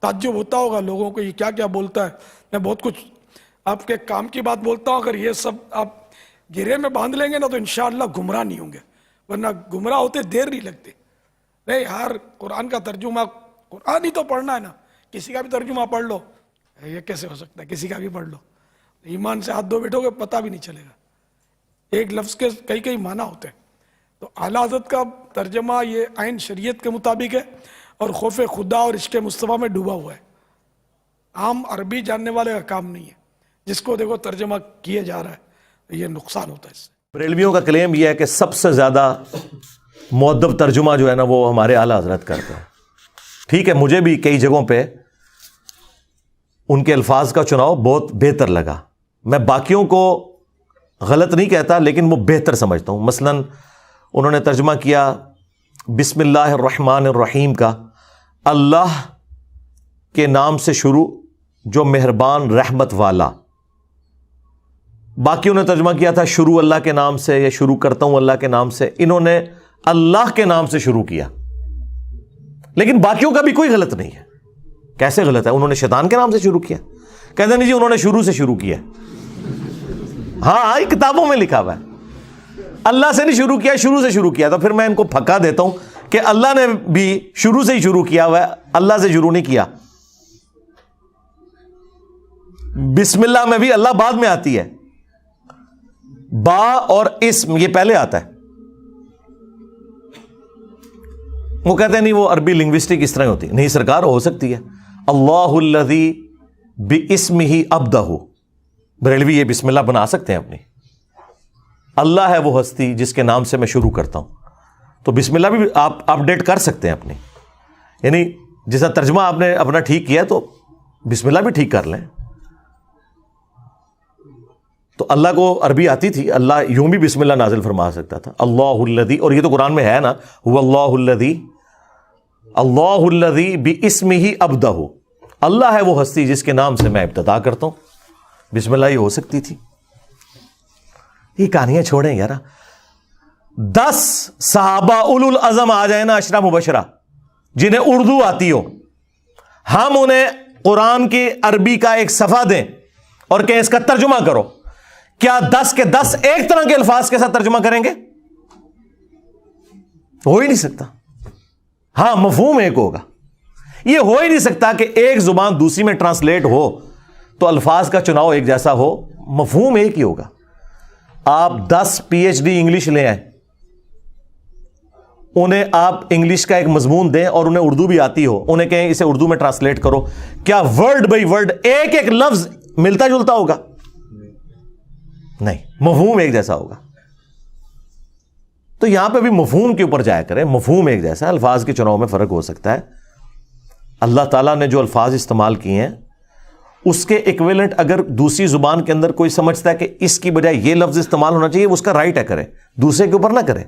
تعجب ہوتا ہوگا لوگوں کو یہ کیا کیا بولتا ہے. میں بہت کچھ آپ کے کام کی بات بولتا ہوں، اگر یہ سب آپ گرے میں باندھ لیں گے نا تو انشاءاللہ گمراہ نہیں ہوں گے، ورنہ گمراہ ہوتے دیر نہیں لگتی. نہیں یار قرآن کا ترجمہ، قرآن ہی تو پڑھنا ہے نا، کسی کا بھی ترجمہ پڑھ لو. یہ کیسے ہو سکتا ہے؟ کسی کا بھی پڑھ لو، ایمان سے ہاتھ دھو بیٹھو گے پتہ بھی نہیں چلے گا. ایک لفظ کے کئی کئی معنی ہوتے ہیں. تو اعلیٰ حضرت کا ترجمہ یہ عین شریعت کے مطابق ہے اور خوف خدا اور عشق مصطفیٰ میں ڈوبا ہوا ہے. عام عربی جاننے والے کا کام نہیں ہے. جس کو دیکھو ترجمہ کیا جا رہا ہے، یہ نقصان ہوتا ہے اس سے. بریلویوں کا کلیم یہ ہے کہ سب سے زیادہ مؤدب ترجمہ جو ہے نا وہ ہمارے اعلیٰ حضرت کرتے ہیں. ٹھیک ہے، مجھے بھی کئی جگہوں پہ ان کے الفاظ کا چناؤ بہت بہتر لگا. میں باقیوں کو غلط نہیں کہتا لیکن وہ بہتر سمجھتا ہوں. مثلا انہوں نے ترجمہ کیا بسم اللہ الرحمن الرحیم کا، اللہ کے نام سے شروع جو مہربان رحمت والا. باقیوں نے ترجمہ کیا تھا شروع اللہ کے نام سے، یا شروع کرتا ہوں اللہ کے نام سے. انہوں نے اللہ کے نام سے شروع کیا، لیکن باقیوں کا بھی کوئی غلط نہیں ہے. کیسے غلط ہے؟ انہوں نے شیطان کے نام سے شروع کیا. کہتے نہیں جی انہوں نے شروع سے شروع کیا. ہاں کتابوں میں لکھا ہوا ہے اللہ سے نہیں شروع کیا، شروع سے شروع کیا. تو پھر میں ان کو پھکا دیتا ہوں کہ اللہ نے بھی شروع سے ہی شروع کیا ہوا ہے، اللہ سے شروع نہیں کیا. بسم اللہ میں بھی اللہ بعد میں آتی ہے، با اور اسم یہ پہلے آتا ہے. وہ کہتے ہیں نہیں وہ عربی لنگوسٹک اس طرح ہوتی ہے. نہیں سرکار، ہو سکتی ہے. اللہ الذی باسمہ ابدہ، بریلوی یہ بسم اللہ بنا سکتے ہیں اپنی. اللہ ہے وہ ہستی جس کے نام سے میں شروع کرتا ہوں. تو بسم اللہ بھی آپ اپڈیٹ کر سکتے ہیں اپنی، یعنی جیسا ترجمہ آپ نے اپنا ٹھیک کیا تو بسم اللہ بھی ٹھیک کر لیں. تو اللہ کو عربی آتی تھی، اللہ یوں بھی بسم اللہ نازل فرما سکتا تھا. اللہ الذی، اور یہ تو قرآن میں ہے نا، هو اللہ الذی، اللہ الذی باسمہ ابدہ، اللہ ہے وہ ہستی جس کے نام سے میں ابتدا کرتا ہوں. بسم اللہ یہ ہو سکتی تھی. یہ کہانیاں چھوڑیں یار. 10 صحابہ اولو العزم آ جائیں نا، 10 مبشرہ جنہیں اردو آتی ہو، ہم انہیں قرآن کی عربی کا ایک صفحہ دیں اور کہ اس کا ترجمہ کرو، کیا 10 کے 10 ایک طرح کے الفاظ کے ساتھ ترجمہ کریں گے؟ ہو ہی نہیں سکتا. ہاں مفہوم ایک ہوگا. یہ ہو ہی نہیں سکتا کہ ایک زبان دوسری میں ٹرانسلیٹ ہو تو الفاظ کا چناؤ ایک جیسا ہو. مفہوم ایک ہی ہوگا. آپ 10 PhD انگلش لے آئیں، انہیں آپ انگلش کا ایک مضمون دیں اور انہیں اردو بھی آتی ہو، انہیں کہیں اسے اردو میں ٹرانسلیٹ کرو، کیا ورڈ بائی ورڈ ایک ایک لفظ ملتا جلتا ہوگا؟ نہیں، مفہوم ایک جیسا ہوگا. تو یہاں پہ بھی مفہوم کے اوپر جایا کریں. مفہوم ایک جیسا ہے، الفاظ کے چناؤ میں فرق ہو سکتا ہے. اللہ تعالیٰ نے جو الفاظ استعمال کیے ہیں اس کے ایکویلنٹ اگر دوسری زبان کے اندر کوئی سمجھتا ہے کہ اس کی بجائے یہ لفظ استعمال ہونا چاہیے، اس کا رائٹ ہے، کرے، دوسرے کے اوپر نہ کرے.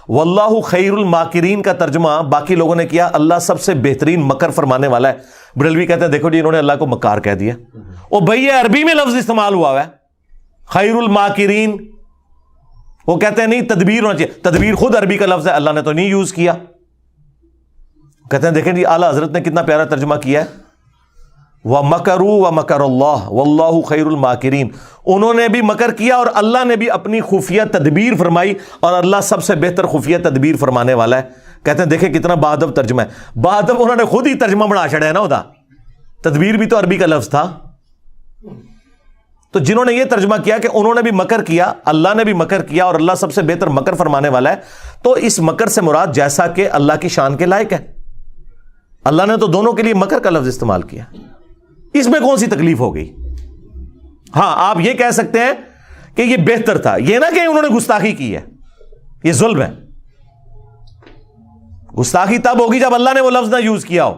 واللہ خیر الماکرین کا ترجمہ باقی لوگوں نے کیا اللہ سب سے بہترین مکر فرمانے والا ہے. بریلوی کہتے ہیں دیکھو جی انہوں نے اللہ کو مکار کہہ دیا. او بھئی یہ عربی میں لفظ استعمال ہوا ہے خیر الماکرین. وہ کہتے ہیں نہیں تدبیر ہونا چاہیے. تدبیر خود عربی کا لفظ ہے، اللہ نے تو نہیں یوز کیا. کہتے ہیں دیکھیں جی اعلیٰ حضرت نے کتنا پیارا ترجمہ کیا ہے، وَمَكَرُوا وَمَكَرَ اللَّهُ وَاللَّهُ خَيْرُ الْمَاكِرِينَ. انہوں نے بھی مکر کیا اور اللہ نے بھی اپنی خفیہ تدبیر فرمائی، اور اللہ سب سے بہتر خفیہ تدبیر فرمانے والا ہے. کہتے ہیں دیکھیں کتنا بہادب ترجمہ ہے. بہادب انہوں نے خود ہی ترجمہ بنا چھڑا ہے نا. ہوتا تدبیر بھی تو عربی کا لفظ تھا. تو جنہوں نے یہ ترجمہ کیا کہ انہوں نے بھی مکر کیا، اللہ نے بھی مکر کیا، اور اللہ سب سے بہتر مکر فرمانے والا ہے، تو اس مکر سے مراد جیسا کہ اللہ کی شان کے لائق ہے. اللہ نے تو دونوں کے لیے مکر کا لفظ استعمال کیا، اس میں کون سی تکلیف ہو گئی؟ ہاں آپ یہ کہہ سکتے ہیں کہ یہ بہتر تھا، یہ نہ کہ انہوں نے گستاخی کی ہے، یہ ظلم ہے. گستاخی تب ہوگی جب اللہ نے وہ لفظ نہ یوز کیا ہو.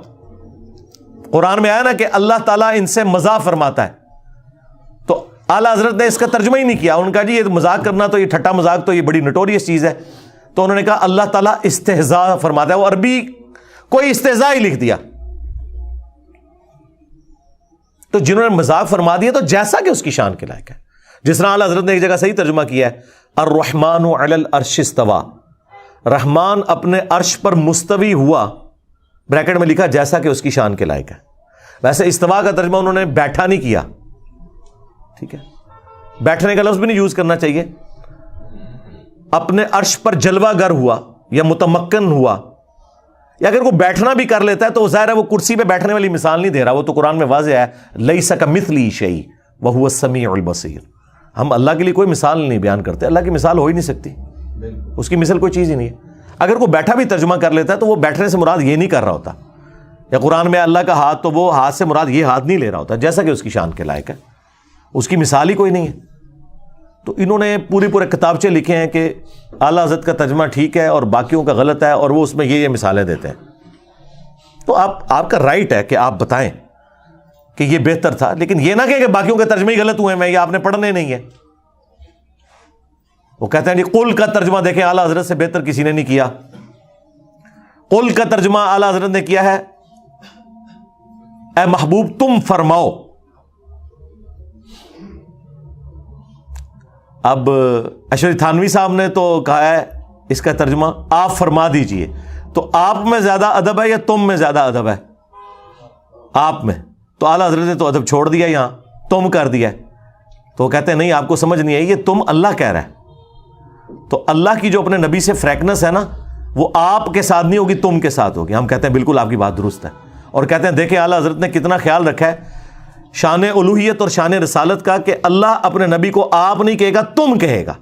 قرآن میں آیا نا کہ اللہ تعالیٰ ان سے مزاح فرماتا ہے، تو اعلیٰ حضرت نے اس کا ترجمہ ہی نہیں کیا. انہوں نے کہا جی یہ مذاق کرنا تو یہ ٹھٹا مذاق تو یہ بڑی نٹوریس چیز ہے. تو انہوں نے کہا اللہ تعالیٰ استہزاء فرماتا ہے. وہ عربی کوئی استہزاء ہی لکھ دیا. تو جنہوں نے مذاق فرما دیا تو جیسا کہ اس کی شان کے لائق ہے. جس طرح اعلیٰ حضرت نے ایک جگہ صحیح ترجمہ کیا ہے الرحمن علی العرش استوى، رحمان اپنے عرش پر مستوی ہوا. بریکٹ میں لکھا جیسا کہ اس کی شان کے لائق ہے. ویسے استوا کا ترجمہ انہوں نے بیٹھا نہیں کیا, ٹھیک ہے, بیٹھنے کا لفظ بھی نہیں یوز کرنا چاہیے. اپنے عرش پر جلوہ گر ہوا یا متمکن ہوا, یا اگر وہ بیٹھنا بھی کر لیتا ہے تو ظاہر ہے وہ کرسی پہ بیٹھنے والی مثال نہیں دے رہا, وہ تو قرآن میں واضح ہے لیس کمثلہ شیء وہو السمیع البصیر. ہم اللہ کے لیے کوئی مثال نہیں بیان کرتے, اللہ کی مثال ہو ہی نہیں سکتی, اس کی مثل کوئی چیز ہی نہیں ہے. اگر کوئی بیٹھا بھی ترجمہ کر لیتا ہے تو وہ بیٹھنے سے مراد یہ نہیں کر رہا ہوتا, یا قرآن میں اللہ کا ہاتھ, تو وہ ہاتھ سے مراد یہ ہاتھ نہیں لے رہا ہوتا جیسا کہ اس کی شان کے لائق ہے, اس کی مثال ہی کوئی نہیں ہے. تو انہوں نے پورے کتابچے لکھے ہیں کہ اعلیٰ حضرت کا ترجمہ ٹھیک ہے اور باقیوں کا غلط ہے, اور وہ اس میں یہ مثالیں دیتے ہیں. تو آپ کا رائٹ ہے کہ آپ بتائیں کہ یہ بہتر تھا, لیکن یہ نہ کہ باقیوں کے ترجمے ہی غلط ہوئے ہیں, یہ آپ نے پڑھنے نہیں ہے. وہ کہتے ہیں جی قل کا ترجمہ دیکھیں اعلیٰ حضرت سے بہتر کسی نے نہیں کیا. قل کا ترجمہ اعلیٰ حضرت نے کیا ہے اے محبوب تم فرماؤ. اب اشرف تھانوی صاحب نے تو کہا ہے اس کا ترجمہ آپ فرما دیجئے, تو آپ میں زیادہ ادب ہے یا تم میں زیادہ ادب ہے؟ آپ میں. تو اعلیٰ حضرت نے تو ادب چھوڑ دیا, یہاں تم کر دیا. تو وہ کہتے ہیں نہیں آپ کو سمجھ نہیں آئی, یہ تم اللہ کہہ رہا ہے. تو اللہ کی جو اپنے نبی سے فریکنس ہے نا, وہ آپ کے ساتھ نہیں ہوگی, تم کے ساتھ ہوگی. ہم کہتے ہیں بالکل آپ کی بات درست ہے, اور کہتے ہیں دیکھیں اعلیٰ حضرت نے کتنا خیال رکھا ہے شان الوہیت اور شان رسالت کا, کہ اللہ اپنے نبی کو آپ نہیں کہے گا تم کہے گا,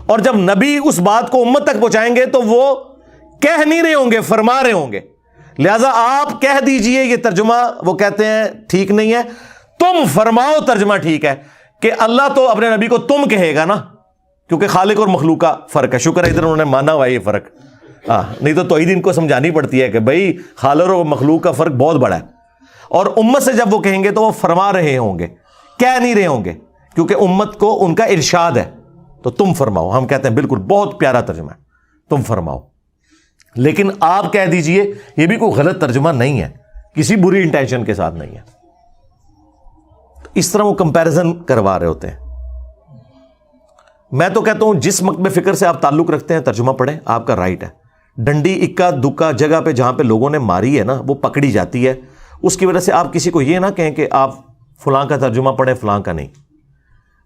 اور جب نبی اس بات کو امت تک پہنچائیں گے تو وہ کہہ نہیں رہے ہوں گے, فرما رہے ہوں گے. لہذا آپ کہہ دیجئے یہ ترجمہ وہ کہتے ہیں ٹھیک نہیں ہے, تم فرماؤ ترجمہ ٹھیک ہے, کہ اللہ تو اپنے نبی کو تم کہے گا نا, کیونکہ خالق اور مخلوق کا فرق ہے. شکر ہے ادھر انہوں نے مانا ہوا یہ فرق, نہیں تو توحید ان کو سمجھانی پڑتی ہے کہ بھائی خالق اور مخلوق کا فرق بہت بڑا ہے. اور امت سے جب وہ کہیں گے تو وہ فرما رہے ہوں گے, کہہ نہیں رہے ہوں گے, کیونکہ امت کو ان کا ارشاد ہے. تو تم فرماؤ, ہم کہتے ہیں بالکل بہت پیارا ترجمہ ہے, تم فرماؤ. لیکن آپ کہہ دیجئے یہ بھی کوئی غلط ترجمہ نہیں ہے, کسی بری انٹینشن کے ساتھ نہیں ہے. اس طرح وہ کمپیریزن کروا رہے ہوتے ہیں. میں تو کہتا ہوں جس مکتب فکر سے آپ تعلق رکھتے ہیں ترجمہ پڑھیں, آپ کا رائٹ ہے. ڈنڈی اکا دکا جگہ پہ جہاں پہ لوگوں نے ماری ہے نا, وہ پکڑی جاتی ہے. اس کی وجہ سے آپ کسی کو یہ نہ کہیں کہ آپ فلاں کا ترجمہ پڑھیں فلاں کا نہیں.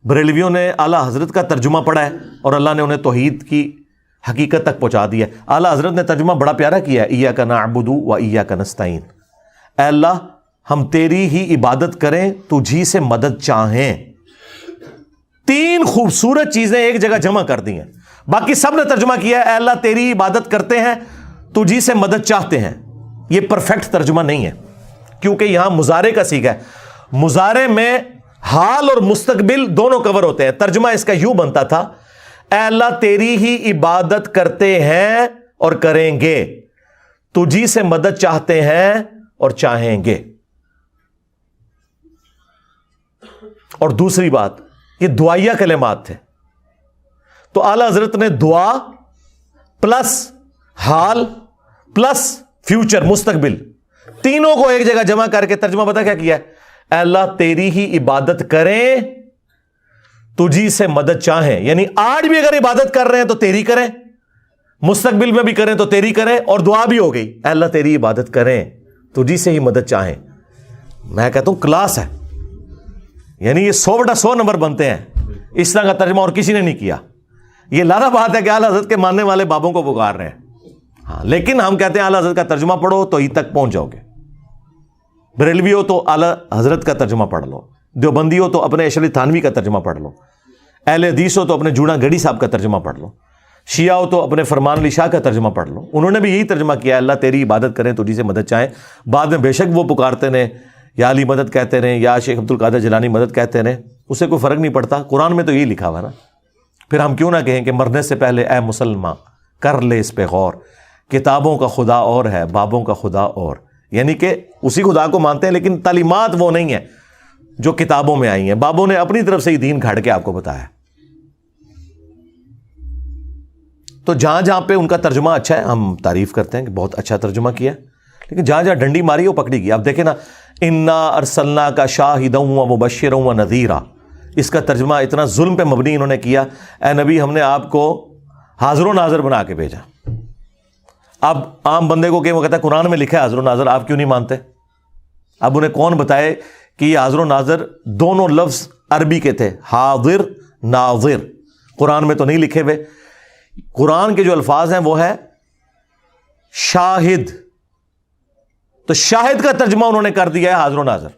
بریلویوں نے اعلیٰ حضرت کا ترجمہ پڑھا ہے اور اللہ نے انہیں توحید کی حقیقت تک پہنچا دیا ہے. اعلیٰ حضرت نے ترجمہ بڑا پیارا کیا ہے, ایاک نعبد و ایاک نستعین. اے اللہ ہم تیری ہی عبادت کریں, تجھی سے مدد چاہیں. 3 خوبصورت چیزیں ایک جگہ جمع کر دی ہیں. باقی سب نے ترجمہ کیا ہے اے اللہ تیری عبادت کرتے ہیں, تجھی سے مدد چاہتے ہیں. یہ پرفیکٹ ترجمہ نہیں ہے, کیونکہ یہاں مضارع کا صیغہ ہے. مضارع میں حال اور مستقبل دونوں کور ہوتے ہیں. ترجمہ اس کا یوں بنتا تھا اے اللہ تیری ہی عبادت کرتے ہیں اور کریں گے, تجھی سے مدد چاہتے ہیں اور چاہیں گے. اور دوسری بات یہ دعائیہ کلمات تھے, تو اعلیٰ حضرت نے دعا پلس حال پلس فیوچر مستقبل تینوں کو ایک جگہ جمع کر کے ترجمہ پتہ کیا کیا ہے, اے اللہ تیری ہی عبادت کریں تجھی سے مدد چاہیں. یعنی آج بھی اگر عبادت کر رہے ہیں تو تیری کریں, مستقبل میں بھی کریں تو تیری کریں, اور دعا بھی ہو گئی اے اللہ تیری عبادت کریں تجھی سے ہی مدد چاہیں. میں کہتا ہوں کلاس ہے, یعنی یہ 100/100 نمبر بنتے ہیں. اس طرح کا ترجمہ اور کسی نے نہیں کیا. یہ لازم بات ہے کہ اعلیٰ حضرت کے ماننے والے بابوں کو پکار رہے ہیں, ہاں, لیکن ہم کہتے ہیں اعلیٰ حضرت کا ترجمہ پڑھو تو ہی تک پہنچ جاؤ گے. بریلوی ہو تو اعلیٰ حضرت کا ترجمہ پڑھ لو, دیوبندی ہو تو اپنے اشرف تھانوی کا ترجمہ پڑھ لو, اہل حدیث ہو تو اپنے جوڑا گڑھی صاحب کا ترجمہ پڑھ لو, شیعہ ہو تو اپنے فرمان علی شاہ کا ترجمہ پڑھ لو. انہوں نے بھی یہی ترجمہ کیا, اللہ تیری عبادت کریں تجھی سے مدد چاہیں. بعد میں بے شک وہ پکارتے رہے یا علی مدد کہتے رہے یا شیخ عبد القادر جیلانی مدد کہتے رہے, اس سے کوئی فرق نہیں پڑتا. قرآن میں تو یہی لکھا ہوا نا. پھر ہم کیوں نہ کہیں کہ مرنے سے پہلے اے مسلمان کر لے اس پہ غور, کتابوں کا خدا اور ہے بابوں کا خدا اور. یعنی کہ اسی خدا کو مانتے ہیں لیکن تعلیمات وہ نہیں ہیں جو کتابوں میں آئی ہیں. بابوں نے اپنی طرف سے ہی دین گھڑ کے آپ کو بتایا. تو جہاں جہاں پہ ان کا ترجمہ اچھا ہے ہم تعریف کرتے ہیں کہ بہت اچھا ترجمہ کیا, لیکن جہاں جہاں ڈنڈی ماری وہ پکڑی گئی. اب دیکھیں نا, انا ارسلنا کا شاہدا و مبشرا و نذیرا, اس کا ترجمہ اتنا ظلم پہ مبنی انہوں نے کیا, اے نبی ہم نے آپ کو حاضر و ناظر بنا کے بھیجا, اب عام بندے کو کہ وہ کہتا ہے قرآن میں لکھا ہے حاضر و ناظر، آپ کیوں نہیں مانتے؟ اب انہیں کون بتائے کہ یہ حاضر و ناظر دونوں لفظ عربی کے تھے، حاضر ناظر، قرآن میں تو نہیں لکھے ہوئے۔ قرآن کے جو الفاظ ہیں وہ ہے شاہد، تو شاہد کا ترجمہ انہوں نے کر دیا ہے حاضر و ناظر۔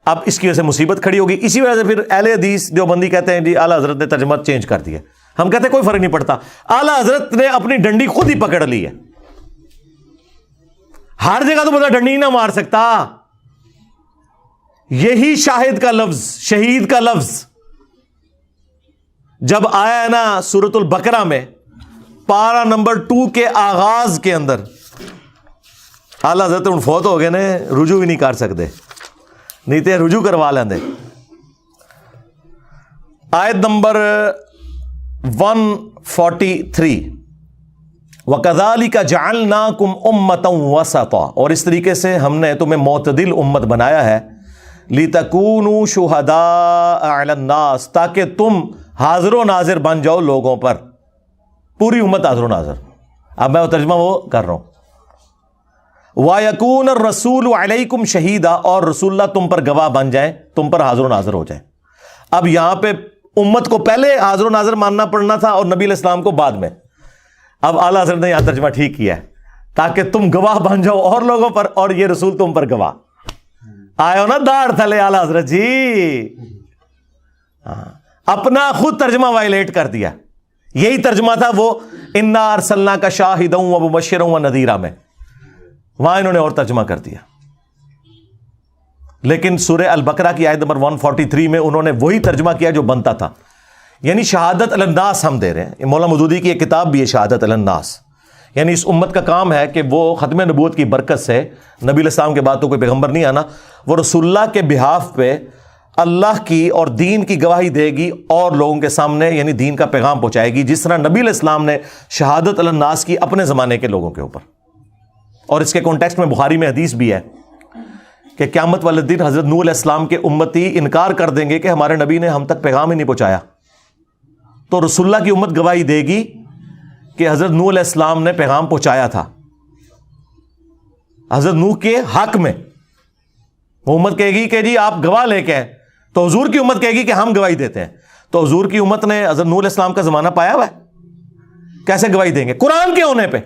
اب اس کی وجہ سے مصیبت کھڑی ہوگی، اسی وجہ سے پھر اہل حدیث دیوبندی کہتے ہیں جی اعلیٰ حضرت نے ترجمہ چینج کر دیا۔ ہم کہتے ہیں کوئی فرق نہیں پڑتا، اعلیٰ حضرت نے اپنی ڈنڈی خود ہی پکڑ لی ہے، ہر جگہ تو بندہ ڈنڈی نہ مار سکتا۔ یہی شاہد کا لفظ، شہید کا لفظ جب آیا ہے نا سورۃ البقرہ میں پارہ نمبر 2 کے آغاز کے اندر، اعلیٰ حضرت ان فوت ہو گئے نے، رجوع بھی نہیں کر سکتے، نہیں تے رجوع کروا لیندے۔ آیت نمبر 143، وَكَذَلِكَ جَعَلْنَاكُمْ أُمَّةً وَسَطًا، اور اس طریقے سے ہم نے تمہیں معتدل امت بنایا ہے، لِتَكُونُوا شُهَدَاءَ عَلَى النَّاسِ، تاکہ تم حاضر و ناظر بن جاؤ لوگوں پر، پوری امت حاضر و ناظر۔ اب میں وہ ترجمہ وہ کر رہا ہوں، وَيَكُونَ الرَّسُولُ عَلَيْكُمْ شَهِيدًا، اور رسول اللہ تم پر گواہ بن جائیں، تم پر حاضر و ناظر ہو جائیں۔ اب یہاں پہ امت کو پہلے حاضر و ناظر ماننا پڑنا تھا اور نبی علیہ السلام کو بعد میں۔ اب اعلیٰ حضرت نے یہاں ترجمہ ٹھیک کیا ہے، تاکہ تم گواہ بن جاؤ اور لوگوں پر، اور یہ رسول تم پر گواہ۔ آئے ہو نا داڑھ تھلے اعلیٰ حضرت جی، اپنا خود ترجمہ وائلیٹ کر دیا۔ یہی ترجمہ تھا وہ اِنَّا أَرْسَلْنَاكَ شَاهِدًا وَمُبَشِّرًا وَنَذِيرًا میں، وہاں انہوں نے اور ترجمہ کر دیا۔ لیکن سورہ البقرہ کی آیت نمبر 143 میں انہوں نے وہی ترجمہ کیا جو بنتا تھا، یعنی شہادت علی الناس ہم دے رہے ہیں۔ مولانا مودودی کی ایک کتاب بھی ہے شہادت علی الناس، یعنی اس امت کا کام ہے کہ وہ ختم نبوت کی برکت سے، نبی علیہ السلام کے بعد تو کوئی پیغمبر نہیں آنا، وہ رسول اللہ کے بہاف پہ اللہ کی اور دین کی گواہی دے گی اور لوگوں کے سامنے یعنی دین کا پیغام پہنچائے گی، جس طرح نبی علیہ السلام نے شہادت علی الناس کی اپنے زمانے کے لوگوں کے اوپر۔ اور اس کے کانٹیکسٹ میں بخاری میں حدیث بھی ہے کہ قیامت والے دن حضرت نوح علیہ السلام کے امتی انکار کر دیں گے کہ ہمارے نبی نے ہم تک پیغام ہی نہیں پہنچایا، تو رسول اللہ کی امت گواہی دے گی کہ حضرت نوح علیہ السلام نے پیغام پہنچایا تھا حضرت نوح کے حق میں۔ وہ امت کہے گی کہ جی آپ گواہ لے کے ہیں، تو حضور کی امت کہے گی کہ ہم گواہی دیتے ہیں۔ تو حضور کی امت نے حضرت نوح علیہ السلام کا زمانہ پایا ہوا ہے، کیسے گواہی دیں گے؟ قرآن کے ہونے پہ،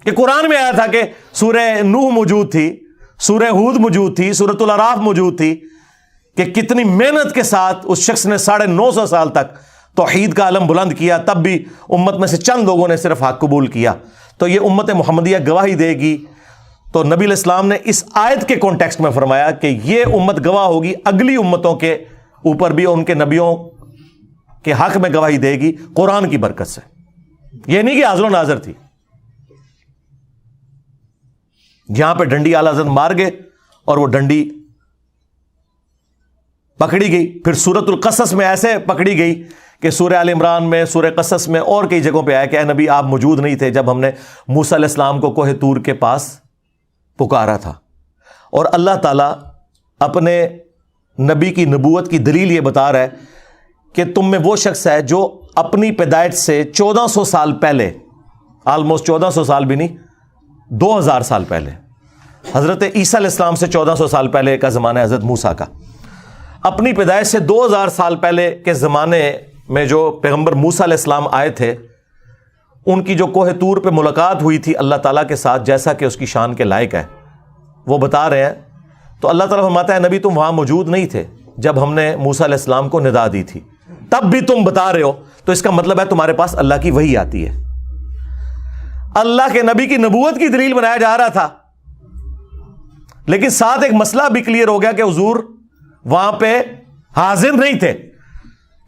کہ قرآن میں آیا تھا کہ سورہ نوح موجود تھی، سورہ ہود موجود تھی، سورۃ الاعراف موجود تھی، کہ کتنی محنت کے ساتھ اس شخص نے 950 سال تک توحید کا علم بلند کیا، تب بھی امت میں سے چند لوگوں نے صرف حق قبول کیا۔ تو یہ امت محمدیہ گواہی دے گی۔ تو نبی علیہ السلام نے اس آیت کے کانٹیکسٹ میں فرمایا کہ یہ امت گواہ ہوگی اگلی امتوں کے اوپر بھی، ان کے نبیوں کے حق میں گواہی دے گی قرآن کی برکت سے۔ یہ نہیں کہ حاضر و ناظر تھی۔ یہاں پہ ڈنڈی اعلیٰ حضرت مار گئے اور وہ ڈنڈی پکڑی گئی۔ پھر سورۃ القصص میں ایسے پکڑی گئی کہ سورہ آل عمران میں، سورہ قصص میں اور کئی جگہوں پہ آیا کہ اے نبی آپ موجود نہیں تھے جب ہم نے موسیٰ علیہ السلام کو کوہ طور کے پاس پکارا تھا۔ اور اللہ تعالیٰ اپنے نبی کی نبوت کی دلیل یہ بتا رہا ہے کہ تم میں وہ شخص ہے جو اپنی پیدائش سے 1400 سال پہلے، آلموسٹ 1400 سال بھی نہیں، 2000 سال پہلے، حضرت عیسیٰ علیہ السلام سے 1400 سال پہلے کا زمانہ ہے حضرت موسیٰ کا، اپنی پیدائش سے 2000 سال پہلے کے زمانے میں جو پیغمبر موسیٰ علیہ السلام آئے تھے، ان کی جو کوہ طور پہ ملاقات ہوئی تھی اللہ تعالیٰ کے ساتھ، جیسا کہ اس کی شان کے لائق ہے، وہ بتا رہے ہیں۔ تو اللہ تعالیٰ فرماتا ہے نبی تم وہاں موجود نہیں تھے جب ہم نے موسیٰ علیہ السلام کو ندا دی تھی، تب بھی تم بتا رہے ہو، تو اس کا مطلب ہے تمہارے پاس اللہ کی وحی آتی ہے۔ اللہ کے نبی کی نبوت کی دلیل بنایا جا رہا تھا، لیکن ساتھ ایک مسئلہ بھی کلیئر ہو گیا کہ حضور وہاں پہ حاضر نہیں تھے،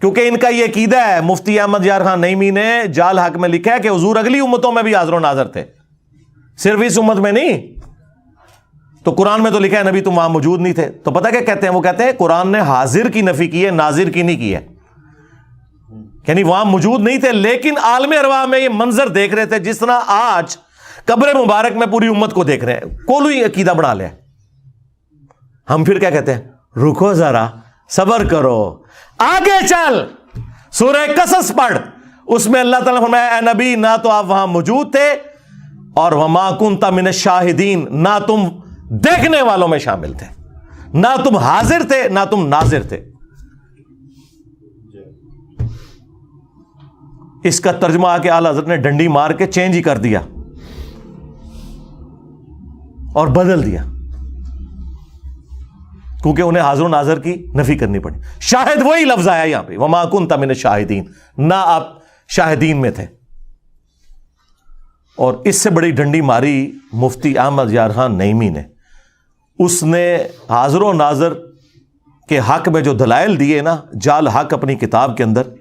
کیونکہ ان کا یہ عقیدہ ہے، مفتی احمد یار خان نعیمی نے جال حق میں لکھا ہے کہ حضور اگلی امتوں میں بھی حاضر و ناظر تھے، صرف اس امت میں نہیں۔ تو قرآن میں تو لکھا ہے نبی تم وہاں موجود نہیں تھے۔ تو پتہ کیا کہتے ہیں؟ وہ کہتے ہیں قرآن نے حاضر کی نفی کی ہے، ناظر کی نہیں کی ہے، یعنی وہاں موجود نہیں تھے لیکن عالم ارواح میں یہ منظر دیکھ رہے تھے، جس طرح آج قبر مبارک میں پوری امت کو دیکھ رہے ہیں۔ کوئی عقیدہ بنا لیا۔ ہم پھر کیا کہتے ہیں؟ رکو ذرا، صبر کرو، آگے چل، سورہ قصص پڑھ، اس میں اللہ تعالیٰ نے فرمایا اے نبی نہ تو آپ وہاں موجود تھے اور وما کنت من الشاہدین، نہ تم دیکھنے والوں میں شامل تھے، نہ تم حاضر تھے نہ تم ناظر تھے۔ اس کا ترجمہ آ کے اعلیٰ حضرت نے ڈنڈی مار کے چینج ہی کر دیا اور بدل دیا، کیونکہ انہیں حاضر و ناظر کی نفی کرنی پڑی۔ شاہد وہی لفظ آیا یہاں پہ، وما کنت من الشاہدین، نہ آپ شاہدین میں تھے۔ اور اس سے بڑی ڈنڈی ماری مفتی احمد یار خان نعیمی نے، اس نے حاضر و ناظر کے حق میں جو دلائل دیے نا جال حق اپنی کتاب کے اندر،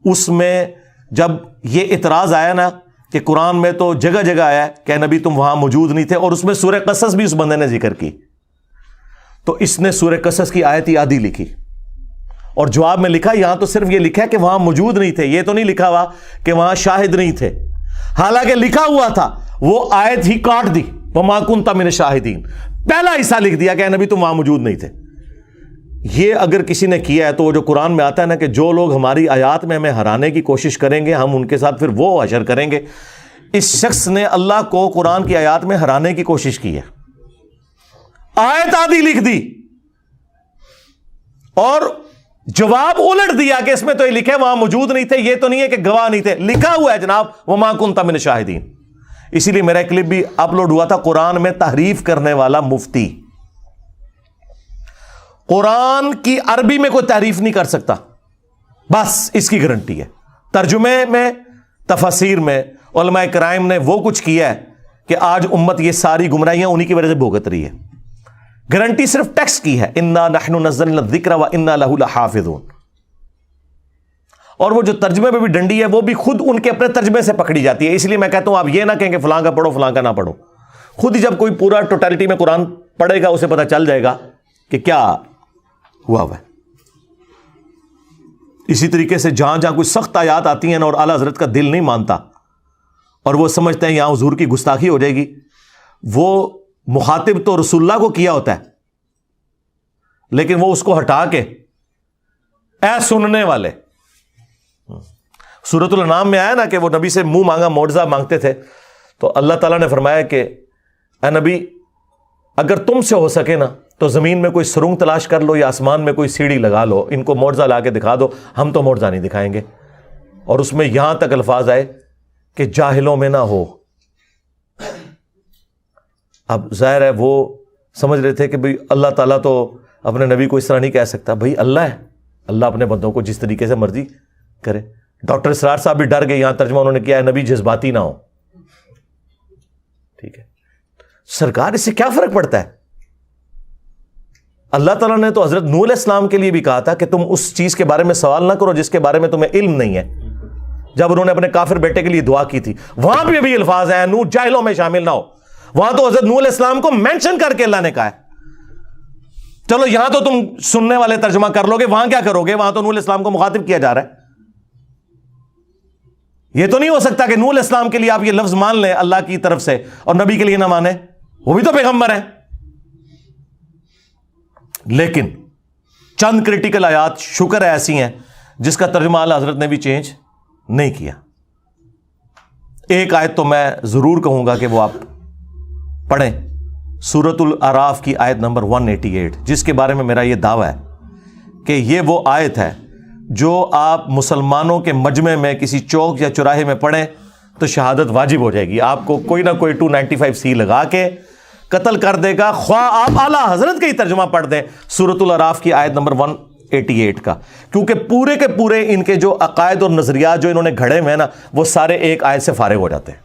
اس میں جب یہ اعتراض آیا نا کہ قرآن میں تو جگہ جگہ آیا کہ نبی تم وہاں موجود نہیں تھے، اور اس میں سورہ قصص بھی اس بندے نے ذکر کی، تو اس نے سورہ قصص کی آیت آدھی لکھی اور جواب میں لکھا یہاں تو صرف یہ لکھا ہے کہ وہاں موجود نہیں تھے، یہ تو نہیں لکھا ہوا کہ وہاں شاہد نہیں تھے، حالانکہ لکھا ہوا تھا وہ آیت ہی کاٹ دی، وما کنت من الشاہدین، پہلا حصہ لکھ دیا کہ نبی تم وہاں موجود نہیں تھے۔ یہ اگر کسی نے کیا ہے تو وہ جو قرآن میں آتا ہے نا کہ جو لوگ ہماری آیات میں ہمیں ہرانے کی کوشش کریں گے ہم ان کے ساتھ پھر وہ حشر کریں گے، اس شخص نے اللہ کو قرآن کی آیات میں ہرانے کی کوشش کی ہے، آیت آدھی لکھ دی اور جواب الٹ دیا کہ اس میں تو یہ لکھے وہاں موجود نہیں تھے، یہ تو نہیں ہے کہ گواہ نہیں تھے، لکھا ہوا ہے جناب وما کنت من الشاہدین۔ اسی لیے میرا کلپ بھی اپلوڈ ہوا تھا، قرآن میں تحریف کرنے والا مفتی، قرآن کی عربی میں کوئی تحریف نہیں کر سکتا، بس اس کی گارنٹی ہے۔ ترجمے میں، تفاسیر میں علماء کرام نے وہ کچھ کیا ہے کہ آج امت یہ ساری گمراہیاں انہی کی وجہ سے بھگت رہی ہے۔ گارنٹی صرف ٹیکسٹ کی ہے، انا نحن نزلنا الذکر وانا لہ لحافظون، اور وہ جو ترجمے میں بھی ڈنڈی ہے وہ بھی خود ان کے اپنے ترجمے سے پکڑی جاتی ہے۔ اس لیے میں کہتا ہوں آپ یہ نہ کہیں کہ فلاں کا پڑھو فلاں کا نہ پڑھو، خود ہی جب کوئی پورا ٹوٹالٹی میں قرآن پڑھے گا اسے پتہ چل جائے گا کہ کیا ہوا ہے۔ اسی طریقے سے جہاں جہاں کوئی سخت آیات آتی ہیں نا اور اعلیٰ حضرت کا دل نہیں مانتا اور وہ سمجھتے ہیں یہاں حضور کی گستاخی ہو جائے گی، وہ مخاطب تو رسول اللہ کو کیا ہوتا ہے، لیکن وہ اس کو ہٹا کے اے سننے والے، سورۃ الانعام میں آیا نا کہ وہ نبی سے منہ مانگا معجزہ مانگتے تھے، تو اللہ تعالیٰ نے فرمایا کہ اے نبی اگر تم سے ہو سکے نا تو زمین میں کوئی سرنگ تلاش کر لو یا آسمان میں کوئی سیڑھی لگا لو، ان کو معجزہ لا کے دکھا دو، ہم تو معجزہ نہیں دکھائیں گے۔ اور اس میں یہاں تک الفاظ آئے کہ جاہلوں میں نہ ہو۔ اب ظاہر ہے وہ سمجھ رہے تھے کہ بھئی اللہ تعالیٰ تو اپنے نبی کو اس طرح نہیں کہہ سکتا، بھئی اللہ ہے، اللہ اپنے بندوں کو جس طریقے سے مرضی کرے۔ ڈاکٹر اسرار صاحب بھی ڈر گئے، یہاں ترجمہ انہوں نے کیا ہے نبی جذباتی نہ ہو۔ ٹھیک ہے سرکار، اس سے کیا فرق پڑتا ہے؟ اللہ تعالیٰ نے تو حضرت نوح علیہ السلام کے لیے بھی کہا تھا کہ تم اس چیز کے بارے میں سوال نہ کرو جس کے بارے میں تمہیں علم نہیں ہے، جب انہوں نے اپنے کافر بیٹے کے لیے دعا کی تھی، وہاں پہ بھی الفاظ ہیں نوح جاہلوں میں شامل نہ ہو، وہاں تو حضرت نوح علیہ السلام کو مینشن کر کے اللہ نے کہا ہے۔ چلو یہاں تو تم سننے والے ترجمہ کر لو گے، وہاں کیا کرو گے؟ وہاں تو نوح علیہ السلام کو مخاطب کیا جا رہا ہے۔ یہ تو نہیں ہو سکتا کہ نوح علیہ السلام کے لیے آپ یہ لفظ مان لیں اللہ کی طرف سے اور نبی کے لیے نہ مانیں، وہ بھی تو پیغمبر ہیں۔ لیکن چند کریٹیکل آیات شکر ہے ایسی ہیں جس کا ترجمہ اعلیٰ حضرت نے بھی چینج نہیں کیا۔ ایک آیت تو میں ضرور کہوں گا کہ وہ آپ پڑھیں، سورۃ الاعراف کی آیت نمبر 188، جس کے بارے میں میرا یہ دعویٰ ہے کہ یہ وہ آیت ہے جو آپ مسلمانوں کے مجمع میں کسی چوک یا چوراہے میں پڑھیں تو شہادت واجب ہو جائے گی، آپ کو کوئی نہ کوئی 295C لگا کے قتل کر دے گا، خواہ آپ اعلیٰ حضرت کا ہی ترجمہ پڑھ دیں سورۃ الاعراف کی آیت نمبر 188 کا، کیونکہ پورے کے پورے ان کے جو عقائد اور نظریات جو انہوں نے گھڑے ہوئے ہیں نا وہ سارے ایک آیت سے فارغ ہو جاتے ہیں،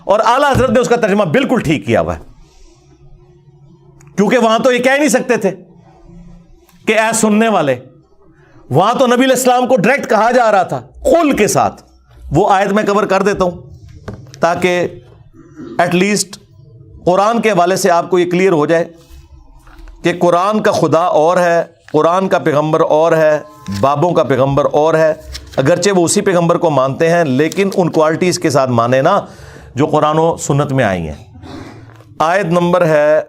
اور اعلیٰ حضرت نے اس کا ترجمہ بالکل ٹھیک کیا ہوا ہے، کیونکہ وہاں تو یہ کہہ نہیں سکتے تھے کہ اے سننے والے، وہاں تو نبی علیہ السلام کو ڈائریکٹ کہا جا رہا تھا قل کے ساتھ۔ وہ آیت میں کور کر دیتا ہوں تاکہ ایٹ لیسٹ قرآن کے حوالے سے آپ کو یہ کلیئر ہو جائے کہ قرآن کا خدا اور ہے، قرآن کا پیغمبر اور ہے، بابوں کا پیغمبر اور ہے، اگرچہ وہ اسی پیغمبر کو مانتے ہیں لیکن ان کوالٹیز کے ساتھ مانے نا جو قرآن و سنت میں آئی ہیں۔ آیت نمبر ہے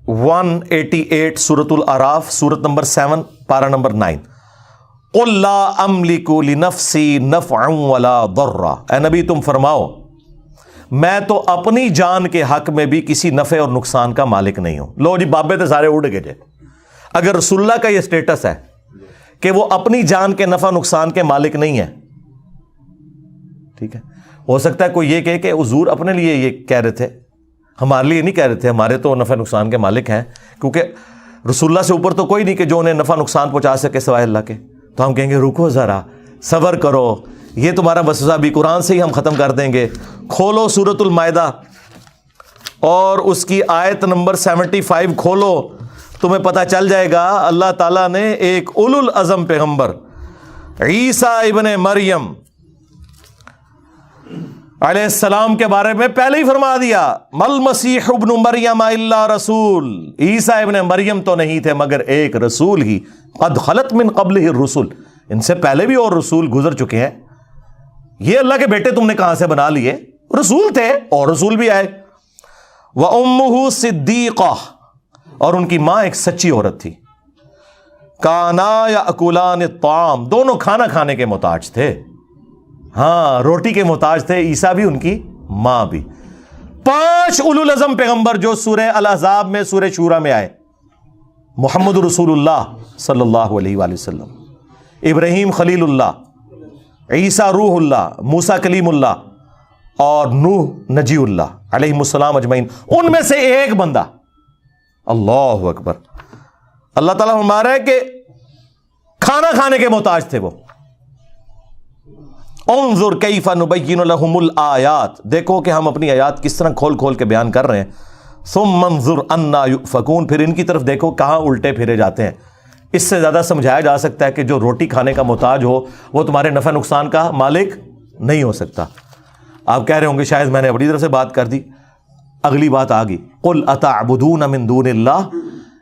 188 سورۃ الاعراف، سورت نمبر 7 پارہ نمبر 9، قل لا املک لنفسی نفعا ولا ضرا، اے نبی تم فرماؤ میں تو اپنی جان کے حق میں بھی کسی نفع اور نقصان کا مالک نہیں ہوں۔ لو جی بابے تو سارے اڑ گئے جے۔ اگر رسول اللہ کا یہ سٹیٹس ہے کہ وہ اپنی جان کے نفع نقصان کے مالک نہیں ہے، ٹھیک ہے، ہو سکتا ہے کوئی یہ کہے کہ حضور اپنے لیے یہ کہہ رہے تھے، ہمارے لیے نہیں کہہ رہے تھے، ہمارے تو نفع نقصان کے مالک ہیں، کیونکہ رسول اللہ سے اوپر تو کوئی نہیں کہ جو انہیں نفع نقصان پہنچا سکے سوائے اللہ کے۔ تو ہم کہیں گے رکو ذرا، صبر کرو، یہ تمہارا وسوسہ بھی قرآن سے ہی ہم ختم کر دیں گے۔ کھولو سورۃ المائدہ اور اس کی آیت نمبر 75 کھولو، تمہیں پتہ چل جائے گا اللہ تعالیٰ نے ایک اولو العزم پیغمبر عیسیٰ ابن مریم علیہ السلام کے بارے میں پہلے ہی فرما دیا، مل مسیح ابن مریم الا رسول، عیسیٰ ابن مریم تو نہیں تھے مگر ایک رسول ہی، قد خلت من قبلہ الرسل، ان سے پہلے بھی اور رسول گزر چکے ہیں۔ یہ اللہ کے بیٹے تم نے کہاں سے بنا لیے؟ رسول تھے اور رسول بھی آئے۔ وَأُمُّهُ صِدِّيقَةٌ، اور ان کی ماں ایک سچی عورت تھی۔ كَانَا يَأْكُلَانِ الطَّعَامَ، دونوں کھانا کھانے کے محتاج تھے، ہاں روٹی کے محتاج تھے، عیسیٰ بھی ان کی ماں بھی۔ 5 اولو العزم پیغمبر جو سورہ الاحزاب میں سورہ شورى میں آئے، محمد رسول اللہ صلی اللہ علیہ وآلہ وسلم، ابراہیم خلیل اللہ، عیسیٰ روح اللہ، موسیٰ کلیم اللہ اور نوح نجی اللہ علیہ السلام اجمعین، ان میں سے ایک بندہ، اللہ اکبر، اللہ تعالیٰ فرما رہا ہے کہ کھانا کھانے کے محتاج تھے وہ۔ انظر کیف نبین لہم الآیات، دیکھو کہ ہم اپنی آیات کس طرح کھول کھول کے بیان کر رہے ہیں۔ ثم انظر انا یؤفکون، پھر ان کی طرف دیکھو کہاں الٹے پھرے جاتے ہیں۔ اس سے زیادہ سمجھایا جا سکتا ہے کہ جو روٹی کھانے کا محتاج ہو وہ تمہارے نفع نقصان کا مالک نہیں ہو سکتا۔ آپ کہہ رہے ہوں گے شاید میں نے اپنی طرف سے بات کر دی، اگلی بات آ گئی، قل اتعبدون من دون اللہ،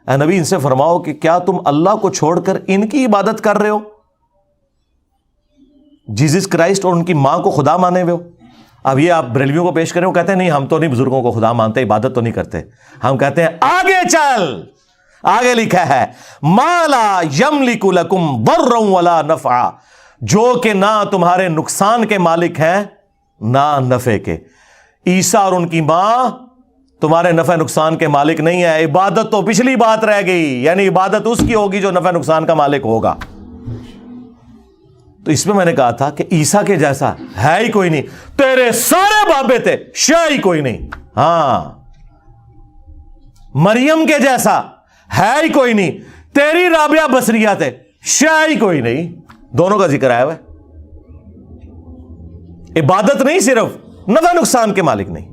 اے نبی ان سے فرماؤ کہ کیا تم اللہ کو چھوڑ کر ان کی عبادت کر رہے ہو؟ جیزس کرائسٹ اور ان کی ماں کو خدا مانے ہوئے ہو؟ اب یہ آپ بریلویوں کو پیش کریں، وہ کہتے ہیں نہیں ہم تو نہیں بزرگوں کو خدا مانتے، عبادت تو نہیں کرتے۔ ہم کہتے ہیں آگے چل، آگے لکھا ہے ما لا یملک لکم ضرا ولا نفعا، جو کہ نہ تمہارے نقصان کے مالک ہیں نہ نفع کے۔ عیسیٰ اور ان کی ماں تمہارے نفع نقصان کے مالک نہیں ہے۔ عبادت تو پچھلی بات رہ گئی، یعنی عبادت اس کی ہوگی جو نفع نقصان کا مالک ہوگا۔ تو اس میں میں نے کہا تھا کہ عیسیٰ کے جیسا ہے ہی کوئی نہیں، تیرے سارے بابے تھے شاہ ہی کوئی نہیں، ہاں مریم کے جیسا ہے ہی کوئی نہیں، تیری رابعہ بصریہ تھے شاہ ہی کوئی نہیں۔ دونوں کا ذکر آیا ہوا ہے۔ عبادت نہیں، صرف نفع نقصان کے مالک نہیں۔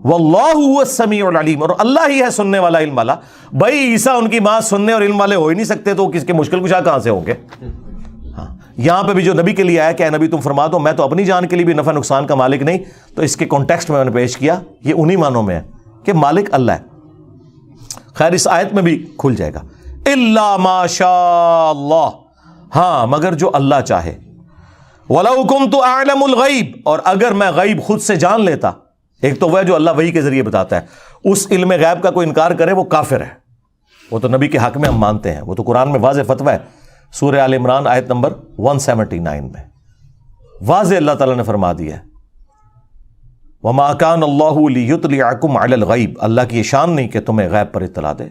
واللہ هو السمیع العلیم، اور اللہ ہی ہے سننے والا علم والا۔ بھائی عیسیٰ ان کی ماں سننے اور علم والے ہو ہی نہیں سکتے تو کس کے مشکل کشا کہاں سے ہوں گے؟ ہاں یہاں پہ بھی جو نبی کے لیے آیا کہ اے نبی تم فرما دو میں تو اپنی جان کے لیے بھی نفع نقصان کا مالک نہیں، تو اس کے کانٹیکسٹ میں نے پیش کیا، یہ انہی معنوں میں ہے کہ مالک اللہ ہے۔ خیر اس آیت میں بھی کھل جائے گا، الا ما شاء اللہ، ہاں مگر جو اللہ چاہے۔ وَلَوْ كُنْتُ أَعْلَمُ الْغَيْبِ، اور اگر میں غیب خود سے جان لیتا، ایک تو وہ جو اللہ وحی کے ذریعے بتاتا ہے، اس علم غیب کا کوئی انکار کرے وہ کافر ہے، وہ تو نبی کے حق میں ہم مانتے ہیں، وہ تو قرآن میں واضح فتویٰ ہے، سورہ آل عمران آیت نمبر 179 میں واضح اللہ تعالیٰ نے فرما دیا ہے، وَمَا كَانَ اللَّهُ لِيُطْلِعَكُمْ عَلَى الْغَيْبِ، اللہ کی یہ شان نہیں کہ تمہیں غیب پر اطلاع دے،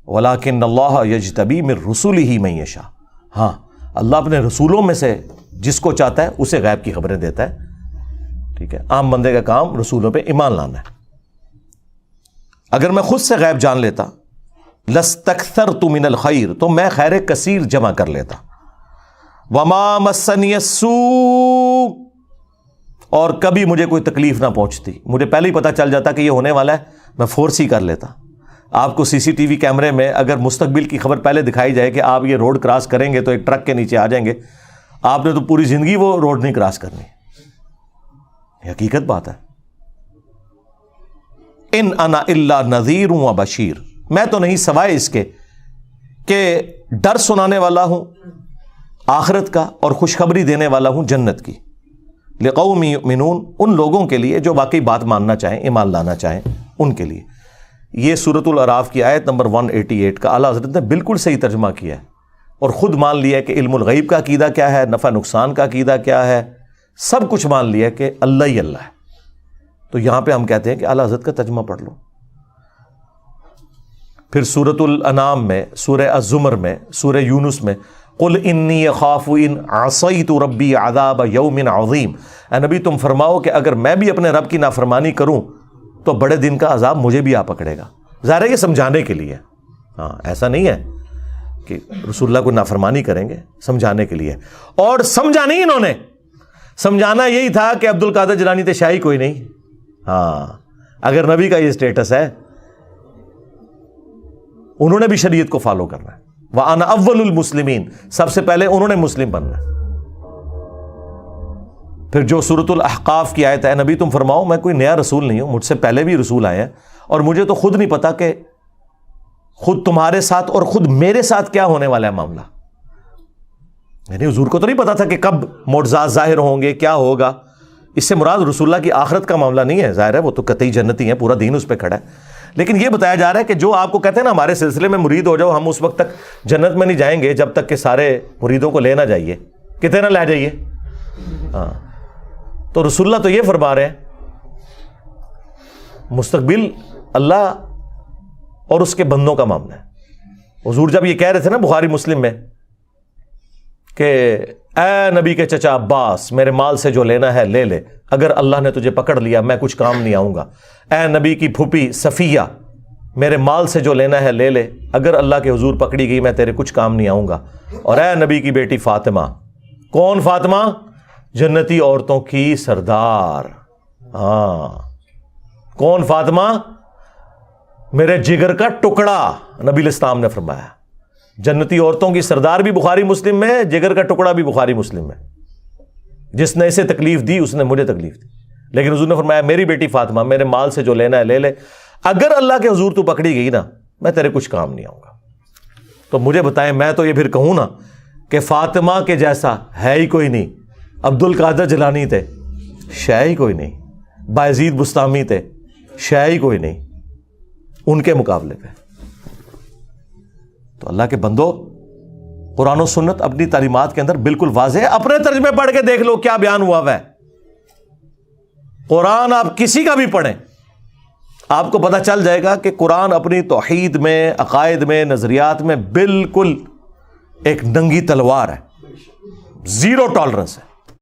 وَلَكِنَّ اللَّهَ يَجْتَبِي مِن رُسُلِهِ مَن يَشَاءُ، ہاں اللہ اپنے رسولوں میں سے جس کو چاہتا ہے اسے غیب کی خبریں دیتا ہے، ٹھیک ہے۔ عام بندے کا کام رسولوں پہ ایمان لانا ہے۔ اگر میں خود سے غیب جان لیتا، لَسْتَكْثَرْتُ مِنَ الْخَيْرِ، تو میں خیر کثیر جمع کر لیتا، وَمَا مَسَّنِيَ السُّوءُ، اور کبھی مجھے کوئی تکلیف نہ پہنچتی، مجھے پہلے ہی پتہ چل جاتا کہ یہ ہونے والا ہے، میں فورس ہی کر لیتا۔ آپ کو سی سی ٹی وی کیمرے میں اگر مستقبل کی خبر پہلے دکھائی جائے کہ آپ یہ روڈ کراس کریں گے تو ایک ٹرک کے نیچے آ جائیں گے، آپ نے تو پوری زندگی وہ روڈ نہیں کراس کرنی، یہ حقیقت بات ہے۔ ان انا الا نذیر و بشیر، میں تو نہیں سوائے اس کے کہ ڈر سنانے والا ہوں آخرت کا اور خوشخبری دینے والا ہوں جنت کی، لقوم یؤمنون، ان لوگوں کے لیے جو واقعی بات ماننا چاہیں، ایمان لانا چاہیں، ان کے لیے۔ یہ سورۃ الاعراف کی آیت نمبر 188 کا اعلیٰ حضرت نے بالکل صحیح ترجمہ کیا ہے، اور خود مان لیا کہ علم الغیب کا عقیدہ کیا ہے، نفع نقصان کا عقیدہ کیا ہے، سب کچھ مان لیا کہ اللہ ہی اللہ ہے، تو یہاں پہ ہم کہتے ہیں کہ اعلیٰ حضرت کا ترجمہ پڑھ لو۔ پھر سورۃ الانعام میں، سورہ الزمر میں، سورہ یونس میں قل انی اخاف ان عصیت ربی عذاب یوم عظیم، اے نبی تم فرماؤ کہ اگر میں بھی اپنے رب کی نافرمانی کروں تو بڑے دن کا عذاب مجھے بھی آ پکڑے گا۔ ظاہر ہے یہ سمجھانے کے لیے، ہاں ایسا نہیں ہے کہ رسول اللہ کو نافرمانی کریں گے، سمجھانے کے لیے۔ اور سمجھا نہیں انہوں نے، سمجھانا یہی تھا کہ عبد القادر جیلانی تے شاہی کوئی نہیں، ہاں اگر نبی کا یہ اسٹیٹس ہے انہوں نے بھی شریعت کو فالو کرنا ہے۔ وَأَنَا أَوَّلُ الْمُسْلِمِينَ، سب سے پہلے انہوں نے مسلم بننا ہے۔ پھر جو سورۃ الاحقاف کی آیت ہے، نبی تم فرماؤ میں کوئی نیا رسول نہیں ہوں، مجھ سے پہلے بھی رسول آئے ہیں اور مجھے تو خود نہیں پتا کہ خود تمہارے ساتھ اور خود میرے ساتھ کیا ہونے والا ہے معاملہ، یعنی حضور کو تو نہیں پتا تھا کہ کب معجزات ظاہر ہوں گے، کیا ہوگا۔ اس سے مراد رسول اللہ کی آخرت کا معاملہ نہیں ہے، ظاہر ہے وہ تو قطعی جنتی ہیں، پورا دین اس پہ کھڑا ہے، لیکن یہ بتایا جا رہا ہے کہ جو آپ کو کہتے ہیں نا ہمارے سلسلے میں مرید ہو جاؤ، ہم اس وقت تک جنت میں نہیں جائیں گے جب تک کہ سارے مریدوں کو لے نہ جائیے، کتنے نہ لے جائیے۔ ہاں تو رسول اللہ تو یہ فرما رہے ہیں مستقبل اللہ اور اس کے بندوں کا معاملہ ہے۔ حضور جب یہ کہہ رہے تھے نا بخاری مسلم میں کہ اے نبی کے چچا عباس میرے مال سے جو لینا ہے لے لے، اگر اللہ نے تجھے پکڑ لیا میں کچھ کام نہیں آؤں گا۔ اے نبی کی پھوپھی صفیہ میرے مال سے جو لینا ہے لے لے، اگر اللہ کے حضور پکڑی گئی میں تیرے کچھ کام نہیں آؤں گا۔ اور اے نبی کی بیٹی فاطمہ، کون فاطمہ؟ جنتی عورتوں کی سردار، ہاں کون فاطمہ؟ میرے جگر کا ٹکڑا، نبی الاسلام نے فرمایا۔ جنتی عورتوں کی سردار بھی بخاری مسلم میں، جگر کا ٹکڑا بھی بخاری مسلم میں۔ جس نے اسے تکلیف دی اس نے مجھے تکلیف دی، لیکن حضور نے فرمایا میری بیٹی فاطمہ میرے مال سے جو لینا ہے لے لے، اگر اللہ کے حضور تو پکڑی گئی نا میں تیرے کچھ کام نہیں آؤں گا۔ تو مجھے بتائیں، میں تو یہ پھر کہوں نا کہ فاطمہ کے جیسا ہے ہی کوئی نہیں، عبد القادر جیلانی تھے شے ہی کوئی نہیں، بایزید بستامی تھے شے ہی کوئی نہیں ان کے مقابلے پہ۔ تو اللہ کے بندو، قرآن و سنت اپنی تعلیمات کے اندر بالکل واضح ہے، اپنے ترجمے پڑھ کے دیکھ لو کیا بیان ہوا ہے۔ قرآن آپ کسی کا بھی پڑھیں آپ کو پتہ چل جائے گا کہ قرآن اپنی توحید میں، عقائد میں، نظریات میں بالکل ایک ننگی تلوار ہے، زیرو ٹالرنس ہے۔